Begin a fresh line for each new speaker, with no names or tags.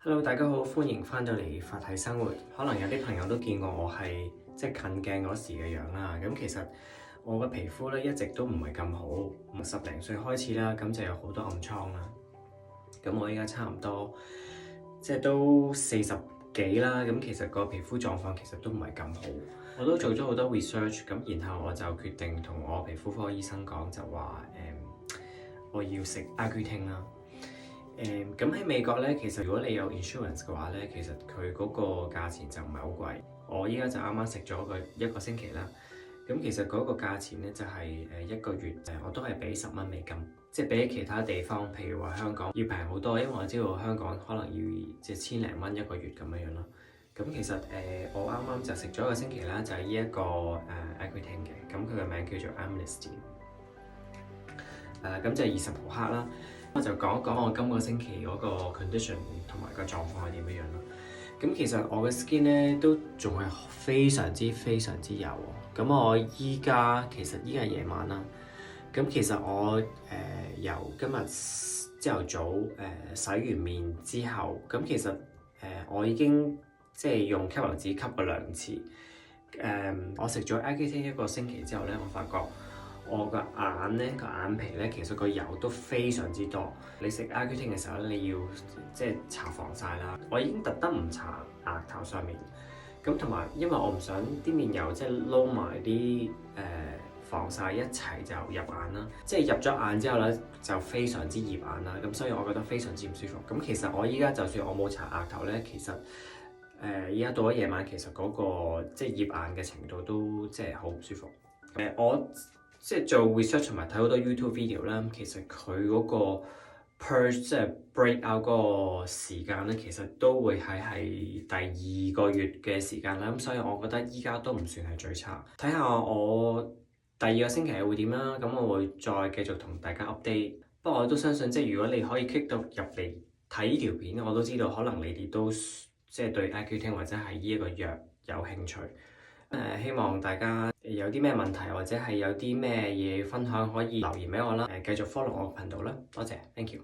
Hello，大家好，歡迎翻到嚟法體生活。可能有啲朋友都見過我係近鏡嗰時嘅樣啦。咁其實我嘅皮膚咧一直都唔係咁好，十零歲開始啦，咁就有好多暗瘡啦。咁我依家差唔多都40幾啦。咁其實個皮膚狀況其實都唔係咁好。我都做咗好多 research，咁然後我就決定同我皮膚科醫生講，就話我要食 Accutane 啦。咁喺美國咧，其實如果你有 insurance 嘅話咧，其實佢嗰個價錢就唔係好貴。我依家就啱啱食咗一個星期啦。咁其實嗰個價錢咧就係一個月我都係俾10蚊美金，即係比起其他地方，譬如話香港要平好多，因為我知道香港可能要千零蚊一個月咁樣樣咯。咁其實我啱啱就食咗一個星期啦，就係呢一個Accutane 嘅，咁佢嘅名叫做 Amnesty。咁就20毫克啦。我就講一講我今個星期嗰個 condition 同埋個狀況係點樣咯。咁其實我嘅 skin 咧都仲係非常之油喎。咁我依家係夜晚啦。咁其實我由今日朝頭早洗完面之後，咁其實我已經用吸油紙吸過2次。我食咗 Accutane 一個星期之後咧，我發覺我個眼皮咧，其實個油都非常之多。你食 Accutane 嘅時候咧，你要搽防曬啦。我已經特登唔搽額頭上面，咁同埋因為我唔想啲面油撈埋啲防曬一齊就入眼啦。入咗眼之後咧，就非常之醃眼啦。咁所以我覺得非常之唔舒服。咁其實我依家就算我冇搽額頭咧，其實依家到咗夜晚，其實嗰個醃眼嘅程度都好唔舒服。我做 research 同埋睇好多 YouTube video 啦，其實佢嗰個 purge break out 嗰個時間咧，其實都會係第2個月嘅時間啦。咁所以我覺得依家都唔算係最差。睇下我第2個星期會點啦。咁我會再繼續同大家 update。不過我都相信，如果你可以 click 到入嚟睇呢條片，我都知道可能你哋都對 Accutane 或者係呢一個藥有興趣。希望大家有啲咩問題或者係有啲咩嘢分享，可以留言俾我啦。繼續 follow 我個頻道啦，多謝，thank you。